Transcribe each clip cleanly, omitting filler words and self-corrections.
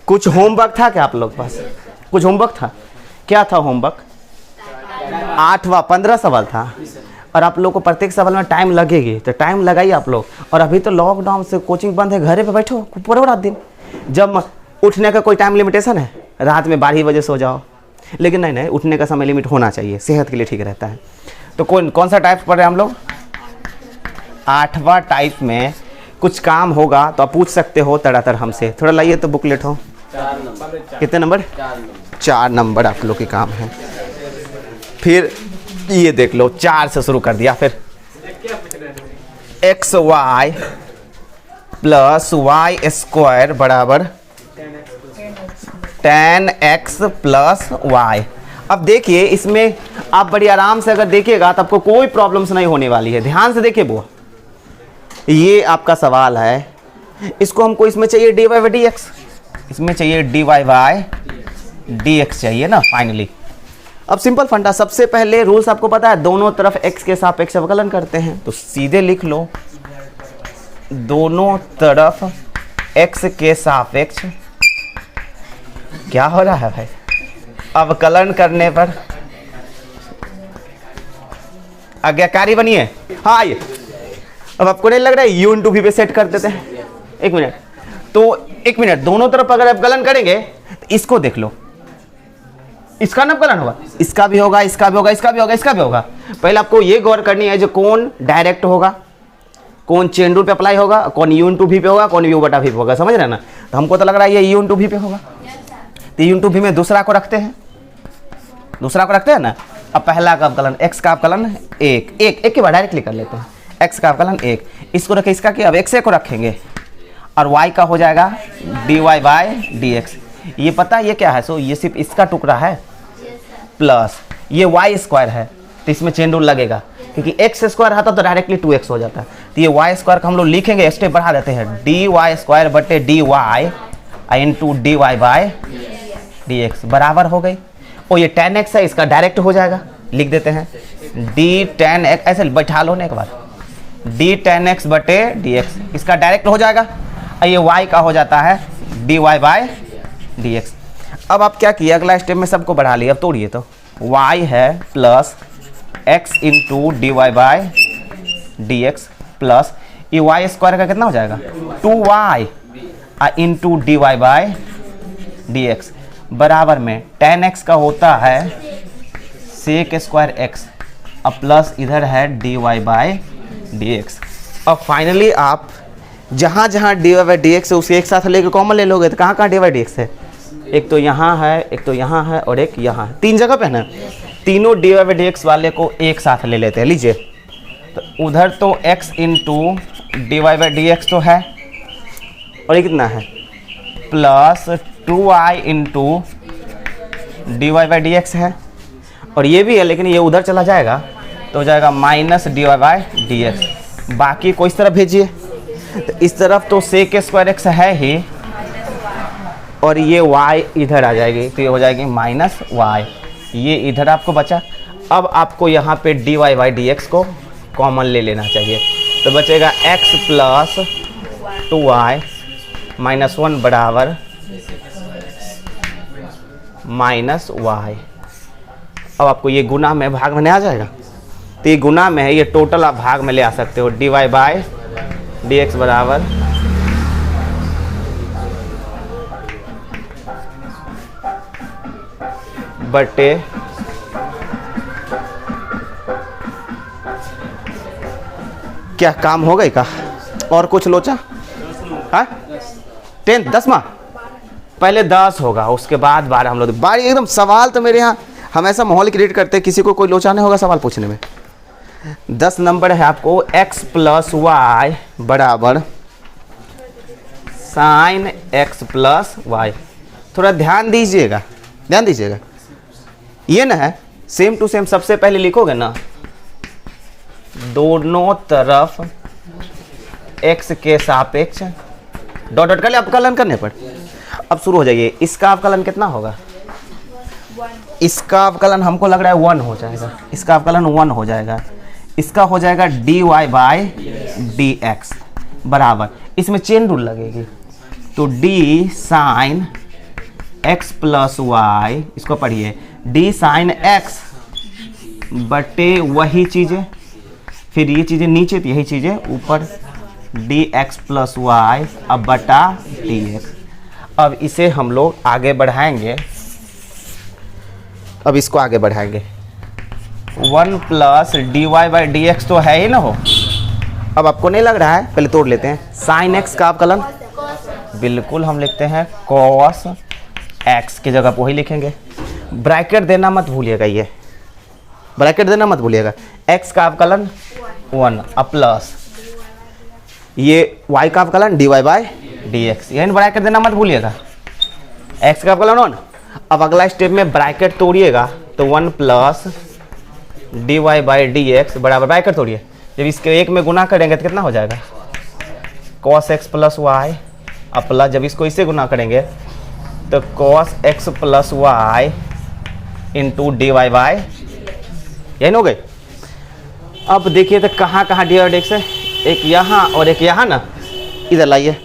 कुछ होमवर्क था क्या आप लोग के पास? कुछ होमवर्क था? क्या था होमवर्क? 8वां 15 सवाल था और आप लोग को प्रत्येक सवाल में टाइम लगेगी, तो टाइम लगाइए आप लोग। और अभी तो लॉकडाउन से कोचिंग बंद है, घरे पे बैठो पूरा रात दिन। जब उठने का कोई टाइम लिमिटेशन है? रात में 12 बजे सो जाओ, लेकिन नहीं, उठने का समय लिमिट होना चाहिए, सेहत के लिए ठीक रहता है। तो कौन सा टाइप पढ़ रहे हैं हम लोग? 8वां टाइप में कुछ काम होगा तो आप पूछ सकते हो तड़ातड़ हमसे। थोड़ा लाइए तो बुकलेट हो। 4 नंबर। कितने नंबर? 4 नंबर आप लोग के काम है। फिर ये देख लो, 4 से शुरू कर दिया। फिर x Y plus y square बराबर 10x प्लस वाई। अब देखिए इसमें आप बड़ी आराम से अगर देखिएगा तो आपको कोई प्रॉब्लम्स नहीं होने वाली है। ध्यान से देखिए बुआ, ये आपका सवाल है, इसको हमको इसमें चाहिए dy बाई डी एक्स, इसमें चाहिए dy बाई डी एक्स चाहिए ना फाइनली। अब सिंपल फंडा, सबसे पहले रूल्स आपको पता है, दोनों तरफ x के सापेक्ष अवकलन करते हैं। तो सीधे लिख लो, दोनों तरफ x के सापेक्ष क्या हो रहा है भाई? अवकलन करने पर आज्ञाकारी बनिए। हाँ आइए, अब आपको नहीं लग रहा है u इंटू वी पे सेट कर देते हैं? एक मिनट, तो एक मिनट, दोनों तरफ अगर अवकलन करेंगे तो इसको देख लो, इसका ना अवकलन होगा, इसका भी होगा, इसका भी होगा, इसका भी होगा, इसका भी होगा। पहले आपको ये गौर करनी है, जो कौन डायरेक्ट होगा, कौन चेन रूल पे अप्लाई होगा, कौन u इंटू वी पे होगा, कौन u बटा वी पे होगा। समझ रहे हैं ना? तो हमको तो लग रहा है ये u इंटू वी पे होगा, तो u इंटू वी में दूसरा को रखते हैं, दूसरा को रखते हैं ना। अब पहला का अवकलन, x का अवकलन एक के बाद डायरेक्टली कर लेते हैं। x का अवकलन 1, इसको रखे, इसका क्या, अब x को रखेंगे और y का हो जाएगा dy बाई डी एक्स। ये पता है ये क्या है? सो ये सिर्फ इसका टुकड़ा है, प्लस ये वाई स्क्वायर है, तो इसमें चेन रूल लगेगा, क्योंकि एक्स स्क्वायर आता तो डायरेक्टली 2x हो जाता है। तो ये वाई स्क्वायर का हम लोग लिखेंगे, स्टेप बढ़ा देते हैं, dy स्क्वायर बटे dy into dy by D x बराबर हो गई। और ये 10x है, इसका डायरेक्ट हो जाएगा, लिख देते हैं d 10x, ऐसे बैठा लो ना एक बार, d 10x बटे डी एक्स, इसका डायरेक्ट हो जाएगा। और ये y का हो जाता है dy बाई डी एक्स। अब आप क्या किए, अगला स्टेप में सबको बढ़ा लिया। अब तोड़िए तो y है plus x into d y by D x plus ये y स्क्वायर का कितना हो जाएगा 2y into d y by D x बराबर में 10x का होता है सेक स्क्वायर x, अब प्लस इधर है dy बाई डी एक्स। अब फाइनली आप जहाँ जहाँ dy बाई डी एक्स है उसे एक साथ लेके कॉमन ले लोगे, तो कहाँ कहाँ dy बाई डी एक्स है? एक तो यहाँ है, एक तो यहाँ है और एक यहाँ है, 3 जगह पे है ना। तीनों dy बाई डी एक्स वाले को एक साथ ले लेते हैं। लीजिए, तो उधर तो x into dy by D x तो है, और ये कितना है plus 2i into D by D x है, और ये भी है, लेकिन ये उधर चला जाएगा तो हो जाएगा minus D by D x. बाकी को इस तरफ भेजिए, तो इस तरफ तो सेक स्क्वायर एक्स है ही, और ये y इधर आ जाएगी, तो ये हो जाएगी माइनस y, ये इधर आपको बचा। अब आपको यहाँ पे dy बाई डी एक्स को कॉमन ले लेना चाहिए, तो बचेगा x प्लस 2y माइनस 1 बराबर माइनस y। अब आपको ये गुना में भाग में नहीं आ जाएगा, तो ये गुना में है, ये टोटल आप भाग में ले आ सकते हो। dy बाई डी एक्स बराबर बटे क्या काम हो गई का? और कुछ लोचा? हाँ 10 10वां पहले 10 होगा, उसके बाद 12 हम लोग बारी एकदम। सवाल तो मेरे यहाँ हम ऐसा माहौल क्रिएट करते हैं, किसी को कोई लोचा नहीं होगा सवाल पूछने में। 10 नंबर है आपको x प्लस वाई बराबर साइन x प्लस वाई। थोड़ा ध्यान दीजिएगा, ध्यान दीजिएगा, ये ना है सेम टू सेम। सबसे पहले लिखोगे ना, दोनों तरफ x के सापेक्ष डॉट डॉट कर ले अवकलन करने पर। अब शुरू हो जाइए, इसका अवकलन कितना होगा? इसका अवकलन हमको लग रहा है 1 हो जाएगा, इसका अवकलन 1 हो जाएगा, इसका हो जाएगा dy बाई डी एक्स बराबर, इसमें चेन रूल लगेगी, तो d sine x plus y, इसको पढ़िए डी साइन x बटे वही चीज़ें, फिर ये चीज़ें नीचे थी, यही चीज़ें ऊपर डी एक्स प्लस वाई अब बटा डी एक्स। अब इसे हम लोग आगे बढ़ाएंगे, अब इसको आगे बढ़ाएंगे। 1 plus d y by D x तो है ही ना हो। अब आपको नहीं लग रहा है, पहले तोड़ लेते हैं। साइन एक्स का अवकलन बिल्कुल हम लिखते हैं कॉस एक्स की जगह वही लिखेंगे। ब्रैकेट देना मत भूलिएगा, ये ब्रैकेट देना मत भूलिएगा। एक्स का अवकलन 1 अब प्लस ये y का अवकलन dy बाई डी एक्स, यानी ब्रैकेट देना मत भूलिएगा। x का अवकलन 1। अब अगला स्टेप में ब्रैकेट तोड़िएगा तो 1 plus dy by D x बराबर ब्रैकेट तोड़िए, जब इसके एक में गुना करेंगे तो कितना हो जाएगा cos x प्लस वाई, अब प्लस जब इसको इससे गुना करेंगे तो cos x plus y into d y by, यही हो गई। अब देखिए तो कहाँ कहाँ डी वाई डी एक्स है, एक यहाँ और एक यहाँ ना, इधर लाइए,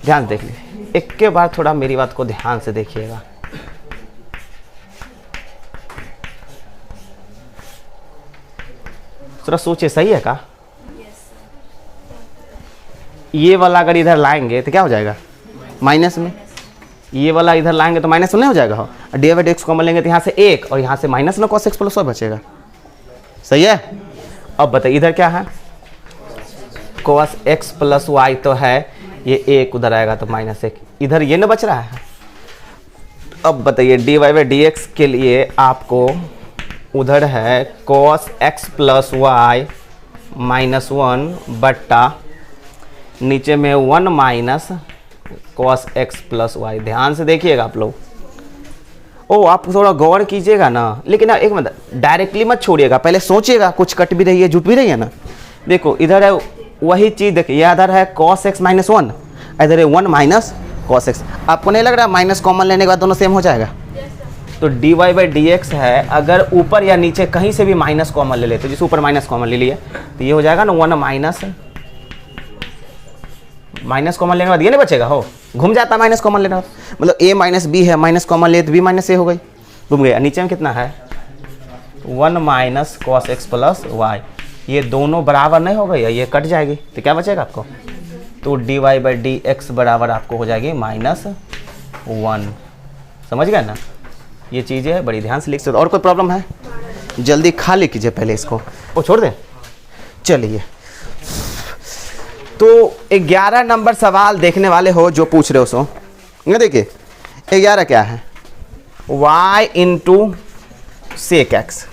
ध्यान से देख लीजिए। एक के बाद थोड़ा मेरी बात को ध्यान से देखिएगा। थोड़ा सोचिए, सही है का? ये वाला अगर इधर लाएंगे तो क्या हो जाएगा माइनस में, ये वाला इधर लाएंगे तो माइनस में नहीं हो जाएगा। हो D by D x common लेंगे तो यहाँ से एक और यहाँ से माइनस ना cos x प्लस वाई बचेगा, सही है। अब बताइए इधर क्या है, cos x प्लस वाई तो है, ये एक उधर आएगा तो -1, इधर ये ना बच रहा है। अब बताइए d y by D x के लिए आपको उधर है cos x प्लस वाई -1 बट्टा नीचे में 1 minus cos x plus y. ध्यान से देखिएगा आप लोग, ओ आप थोड़ा गौर कीजिएगा ना, लेकिन ना एक मिनट डायरेक्टली मत छोड़िएगा, पहले सोचिएगा, कुछ कट भी रही है जुट भी रही है ना। देखो इधर है वही चीज़, देखिए ये इधर है cos x -1, इधर है 1 माइनस cos x। आपको नहीं लग रहा माइनस कॉमन लेने के बाद दोनों सेम हो जाएगा? तो d y by D x है, अगर ऊपर या नीचे कहीं से भी माइनस कॉमन ले लेते, जिस ऊपर माइनस कॉमन ले लिए तो ये हो जाएगा ना 1 माइनस कॉमन लेने के बाद ये नहीं बचेगा, हो घूम जाता माइनस कॉमन लेने, मतलब a माइनस बी है, माइनस कॉमन ले तो b माइनस ए हो गई, घूम गया। नीचे में कितना है 1 minus cos x plus y, ये दोनों बराबर नहीं हो गई, ये कट जाएगी तो क्या बचेगा आपको, तो d y by D x बराबर आपको हो जाएगी -1। समझ गए ना, ये चीज़ें बड़ी ध्यान से लिख सकते। और कोई प्रॉब्लम है? जल्दी खाली कीजिए पहले इसको, वो छोड़ दें। चलिए तो 11 नंबर सवाल देखने वाले हो जो पूछ रहे हो सो, ये देखिए 11 क्या है, y इंटू सेक एक्स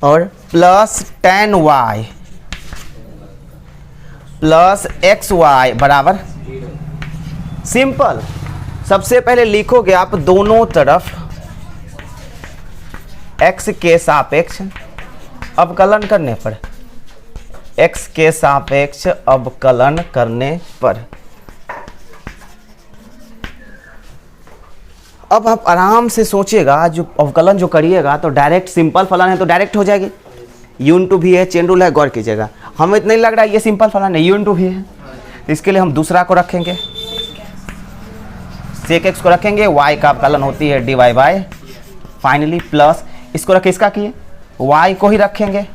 और plus tan y plus x Y बराबर सिंपल। सबसे पहले लिखोगे आप दोनों तरफ x के सापेक्ष अवकलन करने पर, x के सापेक्ष अवकलन करने पर। अब आप आराम से सोचिएगा, जो अवकलन जो करिएगा तो डायरेक्ट सिंपल फलन है तो डायरेक्ट हो जाएगी, u इंटू भी है, चेन रूल है, गौर कीजिएगा। हमें इतना नहीं लग रहा है ये सिंपल फलन है, u इंटू भी है, इसके लिए हम दूसरा को रखेंगे, सेक एक्स को रखेंगे, y का अवकलन होती है d y by, finally plus इसको रखे, इसका किए y को ही रखेंगे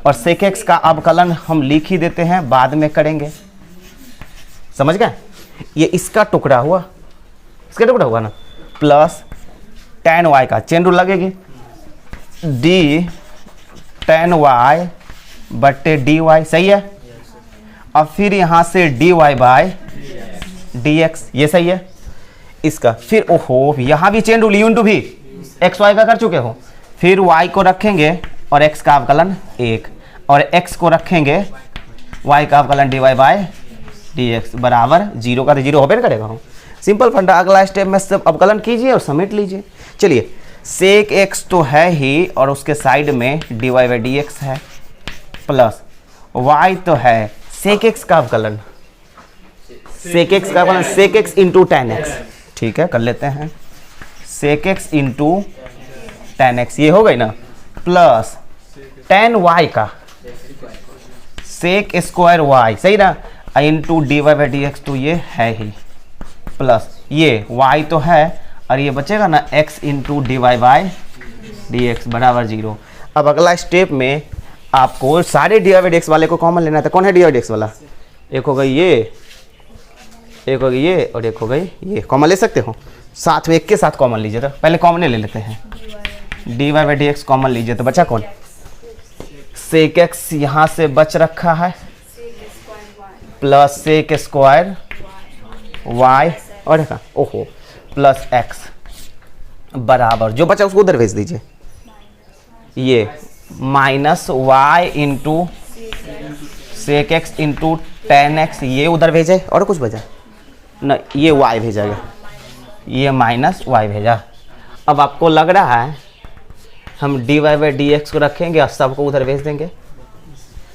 और सेक एक्स का अवकलन हम लिख ही देते हैं, बाद में करेंगे। समझ गए? ये इसका टुकड़ा हुआ, इसका टुकड़ा हुआ ना, प्लस tan y का चेन रूल लगेगी, d tan y बट्टे डी वाई, सही है। अब फिर यहाँ से d y by D x, ये सही है इसका। फिर ओहो यहाँ भी chain rule, u into v x y का कर चुके हो, फिर y को रखेंगे और x का अवकलन 1 और x को रखेंगे y का अवकलन d y by D x बराबर 0 का तो 0 होबे करेगा। हो सिंपल फंडा। अगला स्टेप में सब अवकलन कीजिए और समेट लीजिए। चलिए सेक x तो है ही और उसके साइड में d y by D x है, प्लस y तो है सेक x का अवकलन, सेक x का अवकलन सेक x इंटू tan x, ठीक है कर लेते हैं, सेक x इंटू tan x, ये हो गई ना, प्लस tan y का सेक स्क्वायर y, सही ना, into d y by D x, तो ये है ही प्लस ये y तो है और ये बचेगा ना x into d y by D x बराबर 0। अब अगला स्टेप में आपको सारे d y by D x वाले को कॉमन लेना था। कौन है डी वाई डी एक्स वाला? एक हो गई ये, एक हो गई ये और एक हो गई ये। कॉमन ले सकते हो, साथ में एक के साथ कॉमन लीजिए। तो पहले कॉमन ले लेते हैं, d y by D x common लीजिए। तो बचा कौन? सेक एक्स यहाँ से बच रखा है प्लस सेक स्क्वायर वाई और देखा ओहो प्लस एक्स बराबर जो बचा उसको उधर भेज दीजिए। ये minus y into sec x into tan x ये उधर भेजे और कुछ बचा न, ये वाई भेजाएगा, ये माइनस वाई भेजा। अब आपको लग रहा है हम d y by D x को रखेंगे और सबको उधर भेज देंगे,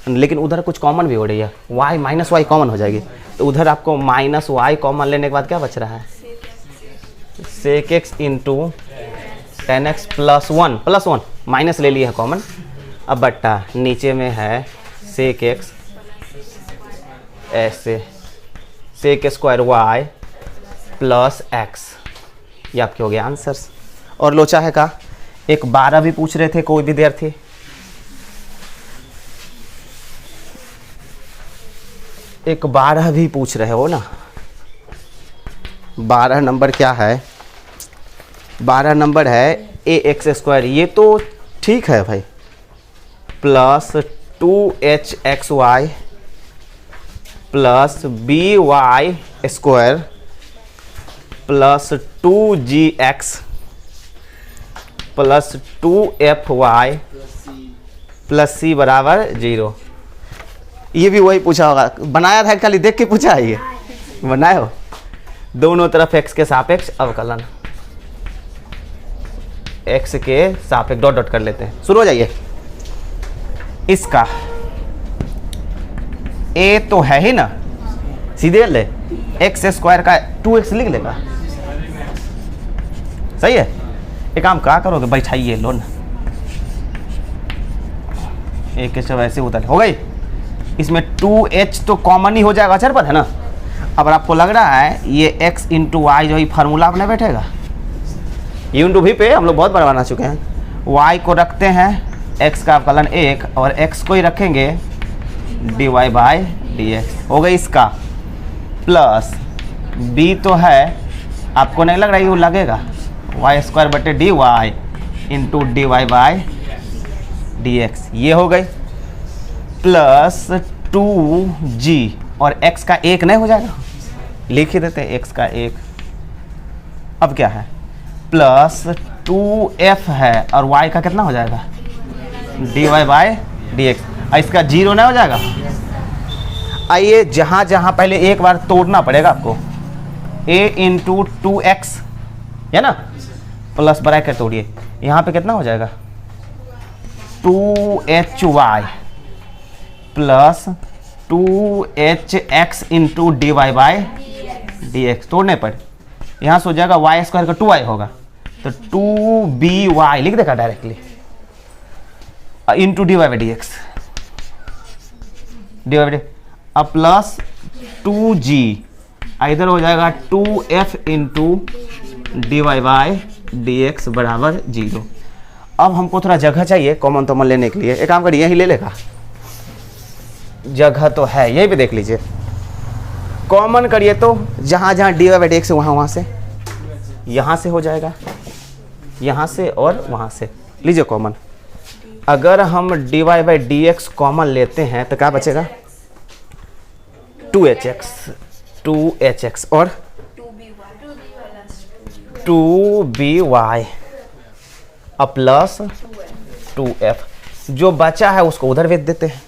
लेकिन उधर कुछ कॉमन भी हो रही है, y माइनस वाई कॉमन हो जाएगी। तो उधर आपको माइनस वाई कॉमन लेने के बाद क्या बच रहा है? Sec x into tan x plus one minus ले लिया है कॉमन। अब बट्टा नीचे में है सेक एक्स ऐसे sec square y plus x. ये आपके हो गया आंसर्स। और लोचा है का एक 12 भी पूछ रहे थे कोई विद्यार्थी, एक 12 भी पूछ रहे हो ना। 12 नंबर क्या है? 12 नंबर है ए एक्स स्क्वायर, ये तो ठीक है भाई, plus 2h x Y plus b y square plus 2g x plus 2f y plus c बराबर 0। ये भी वही पूछा होगा, बनाया था खाली देख के पूछा है। ये बनाए हो दोनों तरफ x के सापेक्ष अवकलन, x के सापेक्ष डॉट डॉट कर लेते हैं। शुरू हो जाइए। इसका a तो है ही ना, सीधे ले एक्स स्क्वायर का 2x लिख लेगा, सही है। एक काम क्या करोगे, बैठाइए लो ना, एक के वैसे उतर हो गई। इसमें 2h तो कॉमन ही हो जाएगा, अचर पर है ना। अब आपको लग रहा है ये x इंटू वाई जो ही फार्मूला अपने बैठेगा, u इंटू वी पे हम लोग बहुत बार बना चुके हैं। y को रखते हैं x का अवकलन 1 और x को ही रखेंगे d y by D x. हो गई इसका प्लस b तो है, आपको नहीं लग रहा ये लगेगा वाई स्क्वायर बटे d y into d y by D x. ये हो गई प्लस 2g और x का 1 नहीं हो जाएगा, लिख ही देते हैं x का 1। अब क्या है प्लस 2f है और y का कितना हो जाएगा d y by D x. इसका 0 नहीं हो जाएगा। आइए जहाँ जहाँ पहले एक बार तोड़ना पड़ेगा आपको, a इंटू 2x है ना, प्लस ब्रैकेट तोड़िए, यहाँ पे कितना हो जाएगा 2hy plus 2hx into d y by D x. तोड़ने पर यहाँ से हो जाएगा वाई स्क्वायर का 2y होगा तो 2by लिख देगा directly into d y by D x, d y by अब प्लस 2g इधर हो जाएगा 2f into d y by D x बराबर 0। अब हमको थोड़ा जगह चाहिए कॉमन तॉमन लेने के लिए। एक काम करिए यही ले लेगा, जगह तो है यही पे देख लीजिए। कॉमन करिए तो जहाँ जहाँ d y by D x वहाँ से, यहाँ से हो जाएगा, यहाँ से और वहाँ से लीजिए कॉमन। अगर हम d y by D x common लेते हैं तो क्या बचेगा 2hx और 2by अब प्लस 2f। जो बचा है उसको उधर भेज देते हैं।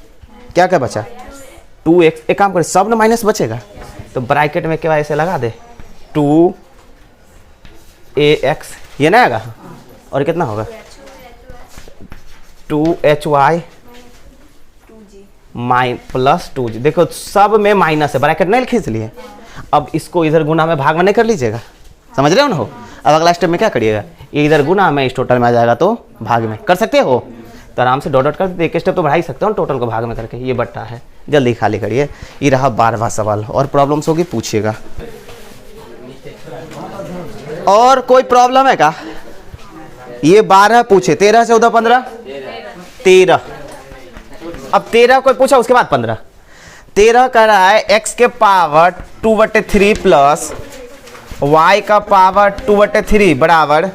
क्या क्या बचा 2x। एक काम करें सब ना माइनस बचेगा तो ब्रैकेट में क्या ऐसे लगा दे 2ax, ये ना आएगा और कितना होगा 2hy प्लस 2g। देखो सब में माइनस है, ब्रैकेट नहीं खींच लिए। अब इसको इधर गुना में भाग में नहीं कर लीजिएगा, समझ रहे हो ना। हो अब अगला स्टेप में क्या करिएगा, ये इधर गुना में इस टोटल में आ जाएगा तो भाग में कर सकते हो। तो आराम से डॉट डॉट कर एक स्टेप तो बढ़ा ही सकते हो टोटल को भाग में करके। ये बट्टा है, जल्दी खाली करिए। ये रहा 12वां सवाल और प्रॉब्लम्स होगी पूछिएगा। और कोई प्रॉब्लम है क्या? ये 12 पूछे, 13 14 15 13। अब 13 कोई पूछा, उसके बाद 15। 13 कह रहा है x के पावर 2/3 प्लस y का पावर 2/3 बराबर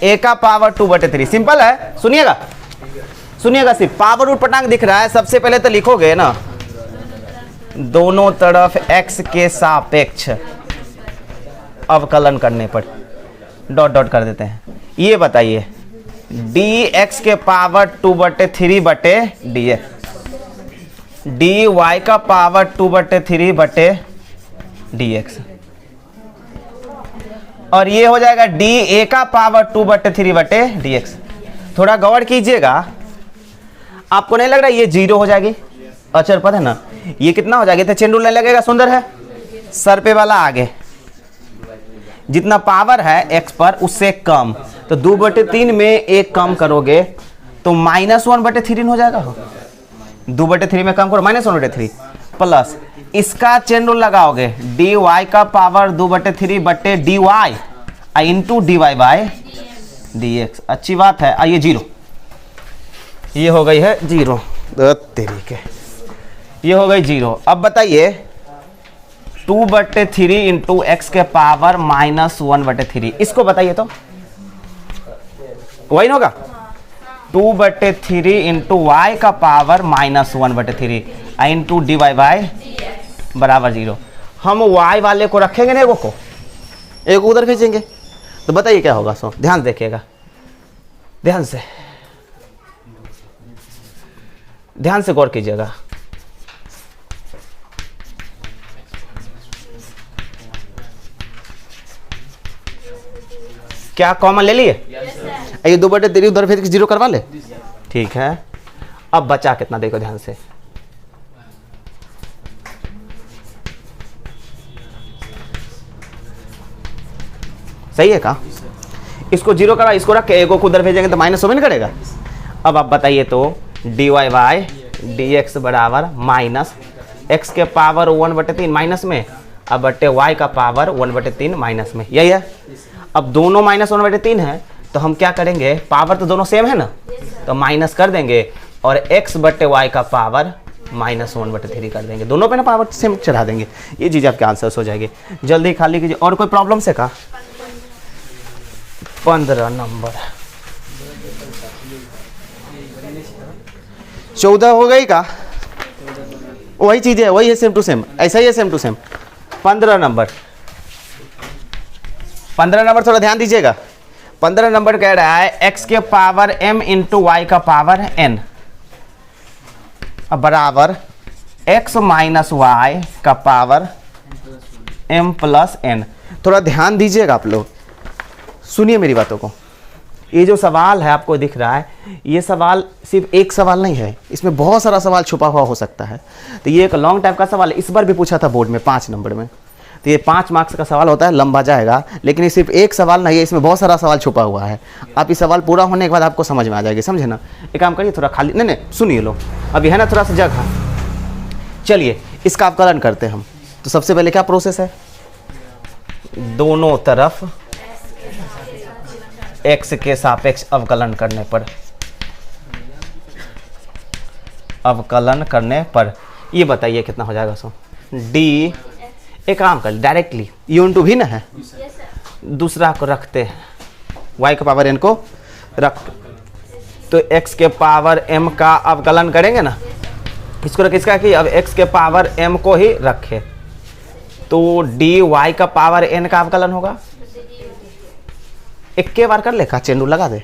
a का पावर 2/3। सिंपल है, सुनिएगा सुनिएगा, सिर्फ पावर रूट पटांग दिख रहा है। सबसे पहले तो लिखोगे ना, दोनों तरफ x के सापेक्ष अवकलन करने पर डॉट डॉट कर देते हैं। ये बताइए dx के पावर 2/3 बटे dx, dy का पावर 2/3 बटे dx, और ये हो जाएगा dA का पावर 2/3 बटे dx। थोड़ा गौर कीजिएगा, आपको नहीं लग रहा ये जीरो हो जाएगी? अचर पद है ना, ये कितना हो जाएगा? तो चेन रूल नहीं लगेगा, सुंदर है। सर पे वाला आगे, जितना पावर है x पर उससे कम, तो 2/3 में एक कम करोगे तो -1/3 हो जाएगा। 2/3 में कम करो -1/3 प्लस इसका चेन रूल लगाओगे, dy का पावर 2/3 बटे dy into dy by dx। अच्छी बात है। आइए जीरो, ये हो गई है जीरो, तरीके ये हो गई जीरो। अब बताइए 2/3 इंटू एक्स के पावर -1/3, इसको बताइए तो वही होगा। 2/3 इंटू वाई का power -1/3 into d y by बराबर 0। हम y वाले को रखेंगे ना, एक उधर भेजेंगे, तो बताइए क्या होगा। सो ध्यान देखिएगा, ध्यान से गौर कीजिएगा। क्या कॉमन ले लिए? ये 2/3 उधर भेज के 0 करवा ले, ठीक है। अब बचा कितना देखो ध्यान से, सही है का? इसको 0 करवा, इसको रख के एक को उधर भेजेंगे तो माइनस हो नहीं करेगा। अब आप बताइए तो dy बाय dx बराबर माइनस एक्स के पावर 1/3 माइनस में, अब बटे y का पावर 1/3 माइनस में, यही है। अब दोनों -1/3 है तो हम क्या करेंगे, पावर तो दोनों सेम है ना, तो माइनस कर देंगे और x बटे y का पावर -1/3 कर देंगे। दोनों पे ना पावर सेम चढ़ा देंगे। ये चीज़ आपके आंसर्स हो जाएगी। जल्दी खाली कीजिए। और कोई प्रॉब्लम से का? 15 नंबर 14 हो गई का? वही चीज़ है, वही है, सेम टू सेम, ऐसा ही है, सेम टू सेम। 15 नंबर थोड़ा ध्यान दीजिएगा। 15 नंबर कह रहा है x के पावर m इंटू वाई का पावर n बराबर x माइनस वाई का पावर m प्लस n। थोड़ा ध्यान दीजिएगा आप लोग, सुनिए मेरी बातों को। ये जो सवाल है आपको दिख रहा है, ये सवाल सिर्फ एक सवाल नहीं है, इसमें बहुत सारा सवाल छुपा हुआ हो सकता है। तो ये एक लॉन्ग टाइप का सवाल है, इस बार भी पूछा था बोर्ड में 5 नंबर में। तो ये 5 मार्क्स का सवाल होता है, लंबा जाएगा, लेकिन ये सिर्फ एक सवाल नहीं है, इसमें बहुत सारा सवाल छुपा हुआ है। आप इस सवाल पूरा होने के बाद आपको समझ में आ जाएगी, समझे ना। एक काम करिए, थोड़ा खाली नहीं सुनिए लो, अभी है ना थोड़ा सा जगह। चलिए इसका अवकलन करते हैं हम। तो सबसे पहले क्या प्रोसेस है, दोनों तरफ x के सापेक्ष अवकलन करने पर ये बताइए कितना हो जाएगा। सो d, एक काम कर डायरेक्टली u भी ना है, दूसरा को रखते हैं, y के पावर n को रख, तो x के पावर m का अवकलन करेंगे ना, इसको रख, इसका कि अब x के पावर m को ही रखे, तो dy का पावर n का अवकलन होगा। एक के बार कर लेखा, चेंडू लगा दे।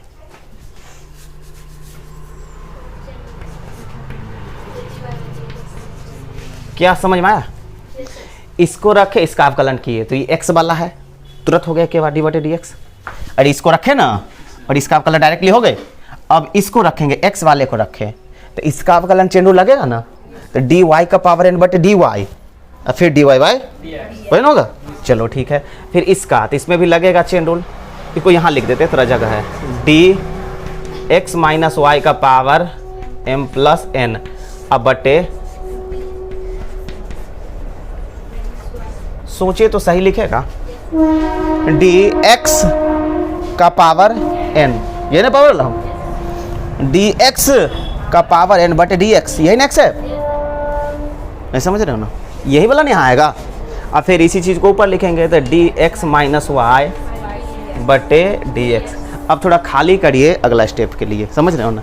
क्या समझ में आया? इसको रखे, इसका अवकलन किए तो ये x वाला है, तुरंत हो गया के बार d/dx। अरे इसको रखे ना और इसका अवकलन डायरेक्टली हो गए। अब इसको रखेंगे, x वाले को रखे तो इसका अवकलन चेंडू लगेगा ना, तो dy का पावर n बटे dy और फिर dy बाय वही ना होगा। चलो ठीक है, फिर इसका, तो इसमें भी लगेगा चेन रूल, इसको यहाँ लिख देते, थोड़ा जगह है, dx माइनस वाई का पावर m प्लस n अब बटे, सोचिए तो सही लिखेगा, डी एक्स का पावर n, ये ना पावर ला डी एक्स का पावर n बटे डी एक्स, यही ना एक्स है, नहीं समझ रहे हो ना, यही वाला नहीं आएगा। अब फिर इसी चीज़ को ऊपर लिखेंगे तो डी एक्स माइनस वाई बटे डी एक्स। अब थोड़ा खाली करिए अगला स्टेप के लिए, समझ रहे हो ना,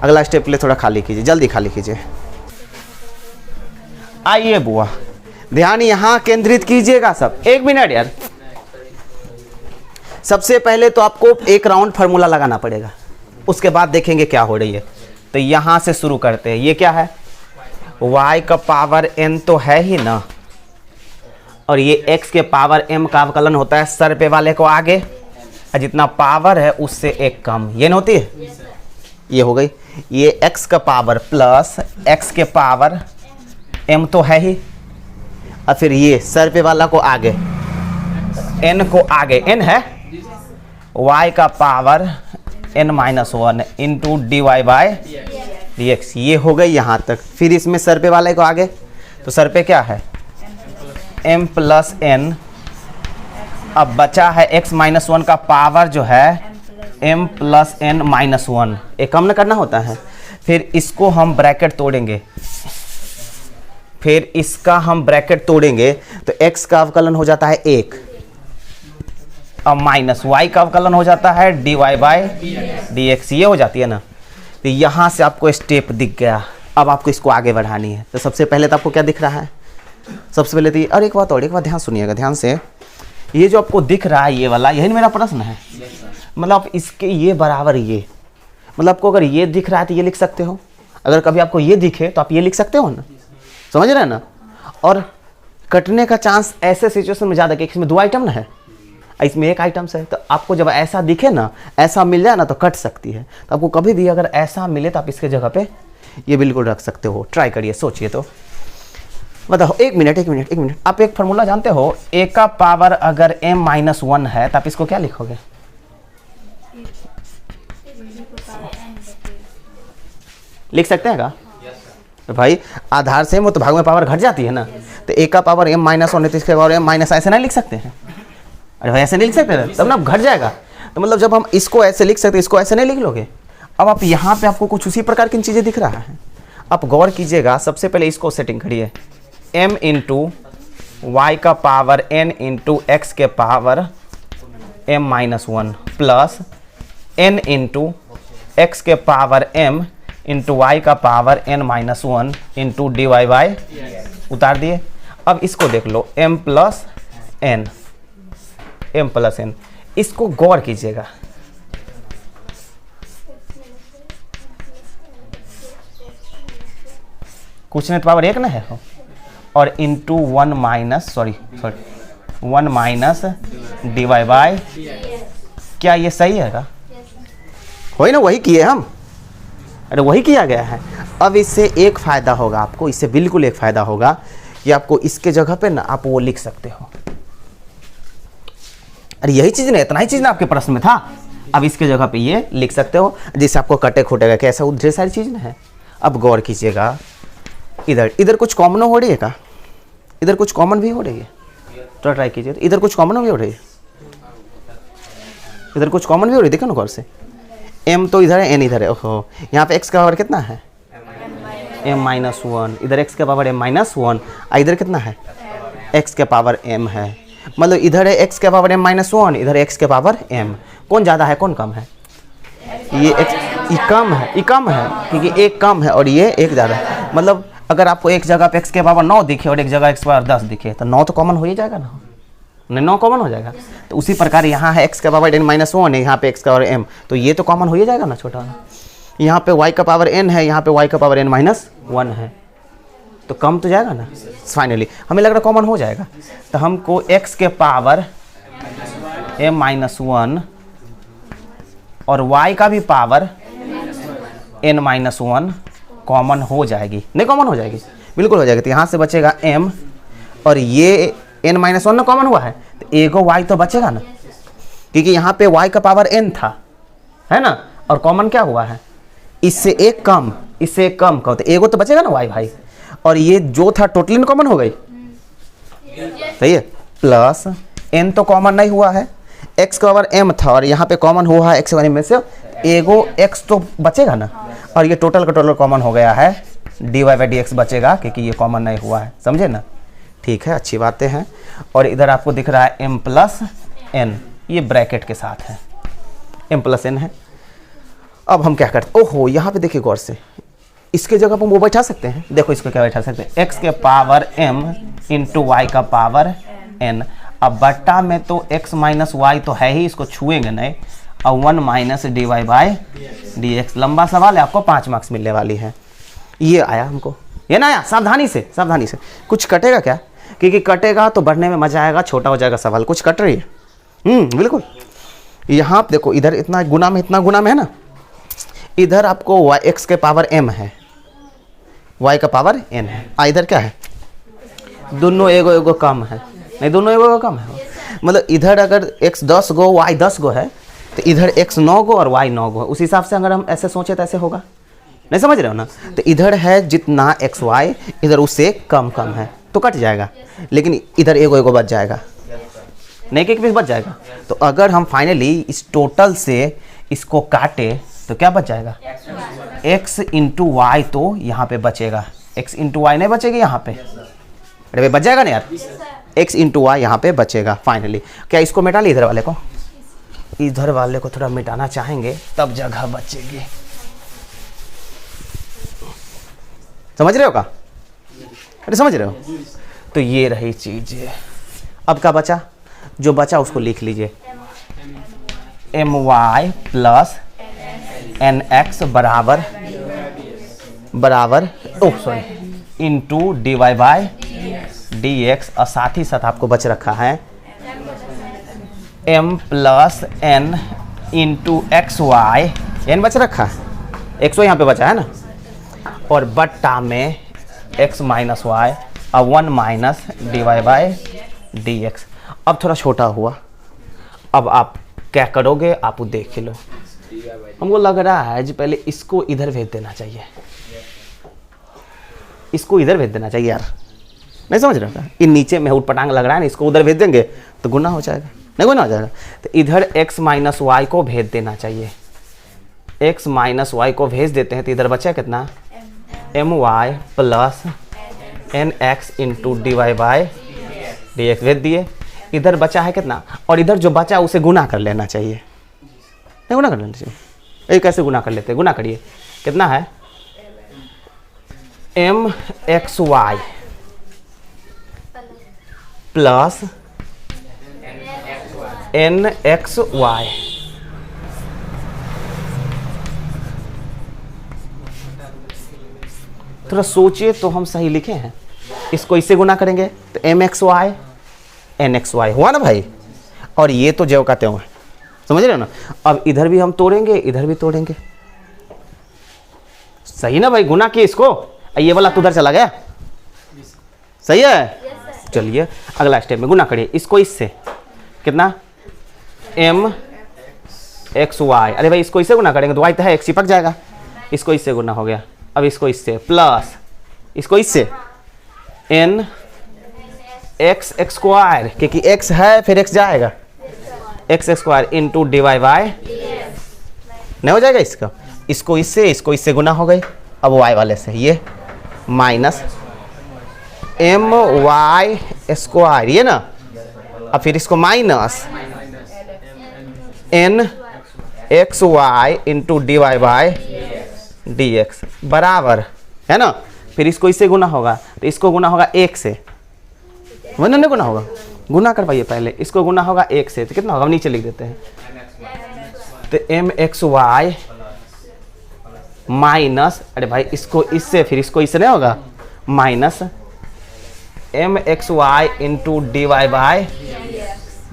अगला स्टेप के लिए थोड़ा खाली कीजिए, जल्दी खाली कीजिए। आइए बुआ, ध्यान यहाँ केंद्रित कीजिएगा सब। एक मिनट यार, सबसे पहले तो आपको एक राउंड फार्मूला लगाना पड़ेगा, उसके बाद देखेंगे क्या हो रही है। तो यहाँ से शुरू करते हैं। ये क्या है, y का पावर n तो है ही ना, और ये x के पावर m का अवकलन होता है सर पे वाले को आगे, और जितना पावर है उससे एक कम, ये न होती है, ये हो गई। ये x का पावर प्लस x के पावर m तो है ही, और फिर ये सर पे वाला को आगे, n को आगे, n है, y का power n minus 1 into d y by D x, ये हो गई यहाँ तक। फिर इसमें सर पे वाले को आगे, तो सर पे क्या है m प्लस n, अब बचा है x माइनस 1 का पावर जो है m प्लस n माइनस 1, एक कम न करना होता है। फिर इसको हम ब्रैकेट तोड़ेंगे, फिर इसका हम ब्रैकेट तोड़ेंगे तो x का अवकलन हो जाता है 1, अब माइनस y का अवकलन हो जाता है dy बाई डी एक्स, ये हो जाती है ना। तो यहाँ से आपको स्टेप दिख गया, अब आपको इसको आगे बढ़ानी है। तो सबसे पहले तो आपको क्या दिख रहा है, सबसे पहले तो और एक बात ध्यान सुनिएगा ध्यान से, ये जो आपको दिख रहा है ये वाला, यही मेरा प्रश्न है, मतलब आप इसके ये बराबर ये, मतलब आपको अगर ये दिख रहा है तो ये लिख सकते हो, अगर कभी आपको ये दिखे तो आप ये लिख सकते हो ना, समझ रहे हैं ना। और कटने का चांस ऐसे सिचुएशन में ज़्यादा कि इसमें 2 आइटम ना है, इसमें 1 आइटम से, तो आपको जब ऐसा दिखे ना, ऐसा मिल जाए ना तो कट सकती है। तो आपको कभी भी अगर ऐसा मिले तो आप इसके जगह पे ये बिल्कुल रख सकते हो, ट्राई करिए, सोचिए। तो बताओ, एक मिनट, आप एक फार्मूला जानते हो, a का पावर अगर m माइनस 1 है तो आप इसको क्या लिखोगे, लिख सकते हैं का? तो भाई आधार से वो तो भाग में पावर घट जाती है ना, तो a का पावर m माइनस 1 है तो इसके पावर m माइनस, ऐसे नहीं लिख सकते हैं? अरे भाई ऐसे नहीं लिख सकते तब ना घट जाएगा। तो मतलब जब हम इसको ऐसे लिख सकते, इसको ऐसे नहीं लिख लोगे। अब आप यहाँ पे आपको कुछ उसी प्रकार की चीज़ें दिख रहा है, आप गौर कीजिएगा। सबसे पहले इसको सेटिंग करिए, m इंटू वाई का पावर n इंटू एक्स के power m minus 1 plus n into x के पावर m इंटू वाई का power n minus 1 into d y by, उतार दिए। अब इसको देख लो, m प्लस n, इसको गौर कीजिएगा, कुछ नहीं तो पावर 1 ना है, और into 1 minus d y by, क्या ये सही है? वही ना, वही किए हम, अरे वही किया गया है। अब इससे एक फ़ायदा होगा आपको, इससे बिल्कुल एक फ़ायदा होगा कि आपको इसके जगह पे ना आप वो लिख सकते हो। अरे यही चीज़ ना, इतना ही चीज़ ना आपके प्रश्न में था, अब इसके जगह पे ये लिख सकते हो, जिससे आपको कटे खोटेगा कैसा, ढेर सारी चीज़ ना है। अब गौर कीजिएगा, इधर कुछ कॉमन हो रही है का, इधर कुछ कॉमन भी हो रही है, तो ट्राई कीजिए। इधर कुछ कॉमन भी हो रही है, इधर कुछ कॉमन भी हो रही है, देखो ना गौर से। m तो इधर है, n इधर है, ओहो, यहाँ पे x का पावर कितना है m माइनस 1, इधर x का पावर m माइनस 1, इधर कितना है x के पावर m है, मतलब इधर है x के पावर m माइनस 1, इधर x के पावर m, कौन ज़्यादा है कौन कम है? ये x कम है, क्योंकि एक कम है और ये एक ज़्यादा है। मतलब अगर आपको एक जगह पे x के पावर 9 दिखे और एक जगह x पावर 10 दिखे तो 9 तो कॉमन हो ही जाएगा ना, नहीं 9 कॉमन हो जाएगा। तो उसी प्रकार यहाँ है x का पावर n माइनस 1 है, यहाँ पे x का पावर m, तो ये तो कॉमन हो ही जाएगा ना छोटा। यहाँ पे y का पावर n है, यहाँ पे y का पावर n माइनस 1 है, तो कम तो जाएगा ना। फाइनली हमें लग रहा कॉमन हो जाएगा, तो हमको x के पावर m माइनस 1 और y का भी पावर n माइनस 1 कॉमन हो जाएगी, नहीं कॉमन हो जाएगी, बिल्कुल हो जाएगी। तो यहाँ से बचेगा m और ये n माइनस 1 ना कॉमन हुआ है, तो एगो y तो बचेगा ना, क्योंकि यहाँ पे y का पावर n था, है ना, और कॉमन क्या हुआ है, इससे एक कम, इससे एक कम का, तो एगो तो बचेगा ना y भाई, और ये जो था टोटली कॉमन हो गई, सही है। प्लस n तो कॉमन नहीं हुआ है, x का पावर m था और यहाँ पे कॉमन हुआ है x वाले में से एगो x तो बचेगा ना, और ये टोटल का टोटल कॉमन हो गया है, dy/dx बचेगा क्योंकि ये कॉमन नहीं हुआ है, समझे ना। ठीक है, अच्छी बातें हैं। और इधर आपको दिख रहा है m प्लस n, ये ब्रैकेट के साथ है, m प्लस n है। अब हम क्या करते, ओहो यहाँ पे देखिए गौर से, इसके जगह पर हम वो बैठा सकते हैं, देखो इसको क्या बैठा सकते हैं, x के पावर m इंटू वाई का पावर n। अब बट्टा में तो x माइनस वाई तो है ही, इसको छुएंगे नहीं, और 1 माइनस dy/dx। लंबा सवाल है, आपको 5 मार्क्स मिलने वाली है। ये आया हमको, ये ना आया, सावधानी से सावधानी से। कुछ कटेगा क्या, क्योंकि कटेगा तो बढ़ने में मजा आएगा, छोटा हो जाएगा सवाल। कुछ कट रही है बिल्कुल। यहाँ देखो, इधर इतना गुना में, इतना गुना में है ना, इधर आपको x के पावर m है, y का पावर n है, इधर क्या है, दोनों एगो एगो कम है, नहीं दोनों एगो एगो कम है, मतलब इधर अगर x 10 गो y 10 गो है तो इधर x 9 गो और y 9 गो है। उस हिसाब से अगर हम ऐसे सोचे तो ऐसे होगा, नहीं समझ रहे हो ना। तो इधर है जितना x y, इधर उससे कम कम है तो कट जाएगा, लेकिन इधर एगो एगो बच जाएगा, नहीं कि एक पीस बच जाएगा। तो अगर हम फाइनली इस टोटल से इसको काटे तो क्या बच जाएगा, x इंटू वाई तो यहाँ पे बचेगा, x इंटू वाई नहीं बचेगी यहाँ पे, अरे भाई बच जाएगा ना यार, x इंटू वाई यहाँ पे बचेगा फाइनली। क्या इसको मिटा ली, इधर वाले को, इधर वाले को थोड़ा मिटाना चाहेंगे तब जगह बचेगी, समझ रहे हो का, अरे समझ रहे हो। तो ये रही चीज। अब क्या बचा, जो बचा उसको लिख लीजिए, my प्लस nx बराबर इंटू dy/dx, और साथ ही साथ आपको बच रखा है m plus n into xy, n बच रखा है, xy यहाँ पे बचा है ना, और बट्टा में x माइनस वाई और 1 माइनस dy/dx। अब थोड़ा छोटा हुआ, अब आप क्या करोगे आप देख लो। हमको लग रहा है जी पहले इसको इधर भेज देना चाहिए, इसको इधर भेज देना चाहिए यार, नहीं समझ रहे हो, इन नीचे में उटपटांग लग रहा है ना, इसको उधर भेज देंगे तो गुना हो जाएगा, नहीं गुना हो जाएगा। तो इधर x माइनस वाई को भेज देना चाहिए, x माइनस वाई को भेज देते हैं तो इधर बचा कितना, my plus nx into dy/dx भेज दिए। इधर बचा है कितना, और इधर जो बचा उसे गुना कर लेना चाहिए, नहीं गुना कर लेना चाहिए, ये कैसे गुना कर लेते हैं, गुना करिए, कितना है mxy प्लस nxy। थोड़ा सोचिए तो हम सही लिखे हैं, इसको इससे गुना करेंगे तो mxy nxy हुआ ना भाई, और ये तो ज्यों का त्यों है, समझ रहे हो ना। अब इधर भी हम तोड़ेंगे, इधर भी तोड़ेंगे, सही ना भाई, गुना किए इसको, ये वाला तो उधर चला गया, सही है। चलिए अगला स्टेप में गुना करिए, इसको इससे कितना mxy, अरे भाई इसको इससे गुना करेंगे तो y तो है, x चिपक जाएगा, इसको इससे गुना हो गया। अब इसको इससे प्लस इसको इससे n x स्क्वायर, क्योंकि x है फिर x जाएगा, x square into dy by, नहीं हो जाएगा इसका, इसको इससे गुना हो गई। अब y वाले से ये माइनस my स्क्वायर, ये ना, अब फिर इसको minus n xy into dy by dx बराबर है ना, फिर इसको इससे गुना होगा तो इसको गुना होगा 1 से, वरना नहीं गुना होगा, गुना कर पाइए पहले, इसको गुना होगा 1 से तो कितना होगा, नीचे लिख देते हैं, तो mxy माइनस, अरे भाई इसको इससे फिर इसको इससे नहीं होगा, minus mxy into dy by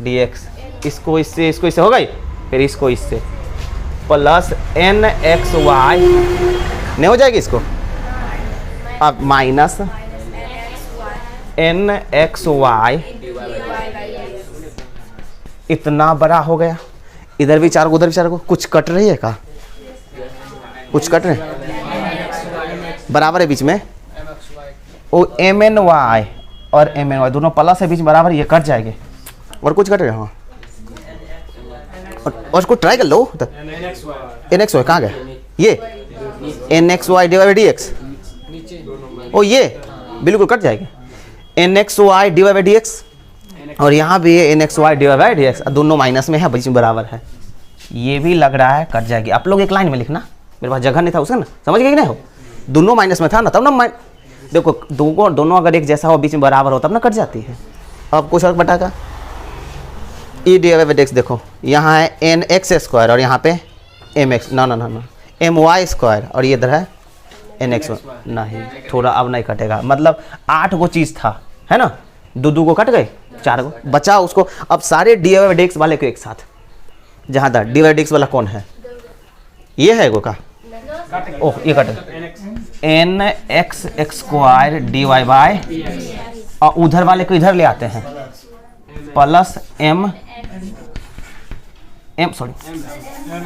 dx, इसको इससे हो गई, फिर इसको इससे प्लस nxy, नहीं हो जाएगी इसको, अब माइनस nxy, इतना बड़ा हो गया, इधर भी 4 को उधर भी 4 को, कुछ कट रही है का, कुछ कट रहे बराबर है बीच में, ओ mny और mny दोनों प्लस है बीच में बराबर, ये कट जाएंगे, और कुछ कट रहा, हाँ और कुछ ट्राई कर लो। एन एक्स वाई कहाँ गया, ये N X Y divide by D X, ओ ये बिल्कुल कट जाएगी, N X Y divide by D X, और यहाँ भी N X Y divide by D X, दोनों माइनस में है, बीच में बराबर है, ये भी लग रहा है कट जाएगी। आप लोग एक लाइन में लिखना, मेरे पास जगह नहीं था उसका ना, समझ गए कि नहीं हो, दोनों माइनस में था ना, तब ना देखो दोनों अगर एक जैसा हो बीच में बराबर हो तब ना कट जाती है। अब कुछ और बटा का ई डिवाइड बाई डी एक्स, देखो यहाँ है एन एक्स स्क्वायर और यहाँ पे एम एक्स, ना एम वाई स्क्वायर, और ये इधर है एन एक्स, नहीं थोड़ा अब नहीं कटेगा, मतलब 8 गो चीज़ था, है ना, 2 को कट गए, 4 गो बचा उसको। अब सारे डी वाई डी एक्स वाले को एक साथ, जहाँ था डी वाई डी एक्स वाला कौन है, ये है गो का, ओह ये cut, n x square d y by, और उधर वाले को इधर ले आते हैं, प्लस एम सॉरी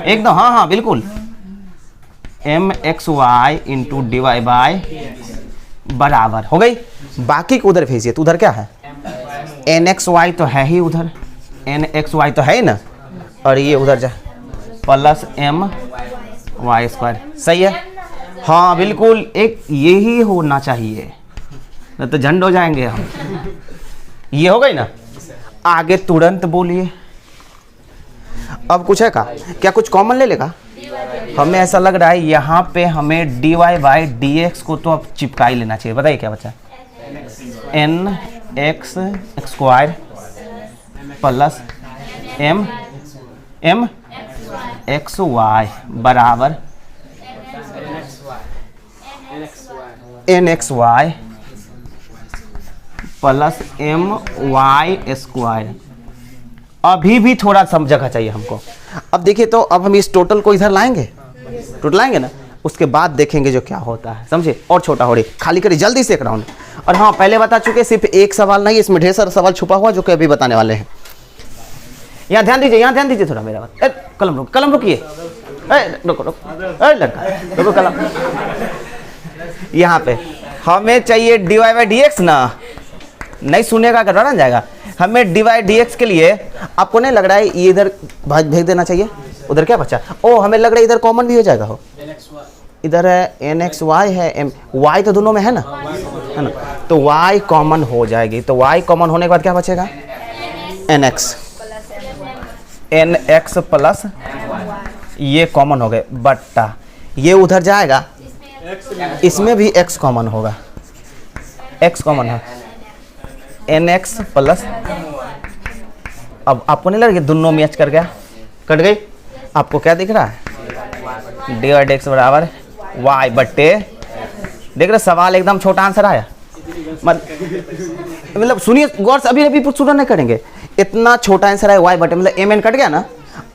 एकदम, हाँ बिल्कुल, m x y into d y by बराबर हो गई। बाकी को उधर भेजिए, तो उधर क्या है, एन एक्स वाई तो है ही उधर, एन एक्स वाई तो है ही ना, और ये उधर जा प्लस एम वाई स्क्वायर, सही है, हाँ बिल्कुल, एक यही होना चाहिए, नहीं तो झंड हो जाएंगे हम। ये हो गई ना, आगे तुरंत बोलिए। अब कुछ है का, क्या कुछ कॉमन ले लेगा, हमें ऐसा लग रहा है यहाँ पे हमें d y by D x को तो अब चिपका ही लेना चाहिए। बताइए क्या बचा, N x square plus M x Y बराबर N X Y plus M Y square. अभी भी थोड़ा सा जगह चाहिए हमको। अब देखिए, तो अब हम इस टोटल को इधर लाएंगे, टोटल लाएंगे ना, उसके बाद देखेंगे जो क्या होता है, समझे। और छोटा हो रही, खाली करिए जल्दी से एक राउंड। और हाँ, पहले बता चुके, सिर्फ एक सवाल नहीं, इसमें ढेर सारा सवाल छुपा हुआ जो कि अभी बताने वाले हैं। यहाँ ध्यान दीजिए, यहाँ ध्यान दीजिए थोड़ा मेरा बात। कलम रुकिए, रुको लड़का रुको, कलम यहाँ पे हमें चाहिए d y by D x ना, नहीं सुनेगा कर रहा जाएगा। हमें डी वाई डी एक्स के लिए आपको नहीं लग रहा है ये इधर भेज देना चाहिए, उधर क्या बचा, ओ हमें लग रहा है इधर कॉमन भी हो जाएगा, हो इधर है एन एक्स वाई है, एम वाई तो दोनों में है ना, तो वाई कॉमन हो जाएगी। तो वाई कॉमन होने के बाद क्या बचेगा, एन एक्स प्लस ये कॉमन हो गए बट्टा, ये उधर जाएगा, इसमें भी एक्स कॉमन होगा, एक्स कॉमन है, एन एक्स प्लस, अब आपको नहीं लग रहा दोनों मैच कर गया, कट गई। आपको क्या दिख रहा है, डी वाई डी एक्स बराबर वाई बट्टे, देख रहे सवाल एकदम छोटा आंसर आया, मतलब सुनिए गौर से, अभी शुरू नहीं करेंगे, इतना छोटा आंसर है वाई बटे, मतलब एम एन कट गया ना।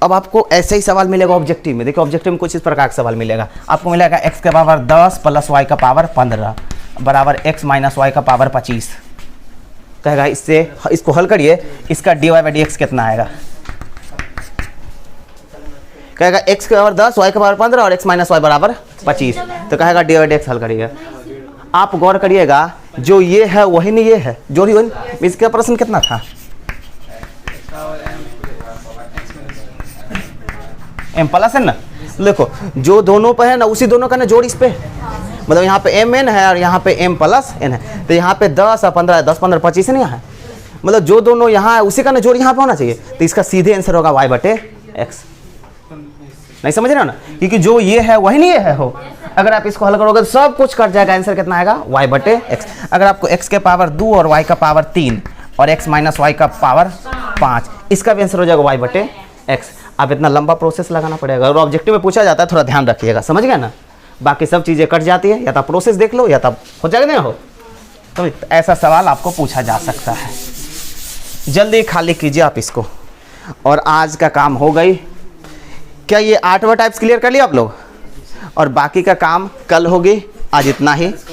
अब आपको ऐसे ही सवाल मिलेगा ऑब्जेक्टिव में, देखिए ऑब्जेक्टिव में कुछ इस प्रकार का सवाल मिलेगा, आपको मिलेगा x का पावर 10 प्लस y का पावर 15 बराबर x माइनस वाई का पावर 25। कहेगा इससे इसको हल करिए, इसका d y by D x कितना आएगा, कहेगा x का पावर 10 y का पावर 15 और x माइनस वाई बराबर 25, तो कहेगा डी वाई डी एक्स हल करिएगा। आप गौर करिएगा, जो ये है वही नहीं ये है, जो वही, इसका प्रश्न कितना था, एम प्लस है ना, देखो जो दोनों पे है ना उसी दोनों का ना जोड़ इस पे, मतलब यहाँ पे एम एन है और यहाँ पे एम प्लस एन है, तो यहाँ पे 10 और 15, 10 15 25 है ना, यहाँ मतलब जो दोनों यहाँ है उसी का ना जोड़ यहाँ पे होना चाहिए, तो इसका सीधे आंसर होगा y बटे एक्स। नहीं समझ रहे हो ना, क्योंकि जो ये है वही नहीं ये है, हो अगर आप इसको हल करोगे तो सब कुछ कट जाएगा, आंसर कितना आएगा y बटे एक्स। अगर आपको x के पावर 2 और y का पावर 3 और x माइनस वाई का पावर 5, इसका भी आंसर हो जाएगा y बटे एक्स। अब इतना लंबा प्रोसेस लगाना पड़ेगा, और ऑब्जेक्टिव में पूछा जाता है, थोड़ा ध्यान रखिएगा, समझ गया ना। बाकी सब चीज़ें कट जाती है, या तो प्रोसेस देख लो या तब हो जाएगा, नहीं हो तो ऐसा सवाल आपको पूछा जा सकता है। जल्दी खाली कीजिए आप इसको, और आज का काम हो गई। क्या ये 8वां टाइप्स क्लियर कर लिया आप लोग, और बाकी का काम कल होगी, आज इतना ही।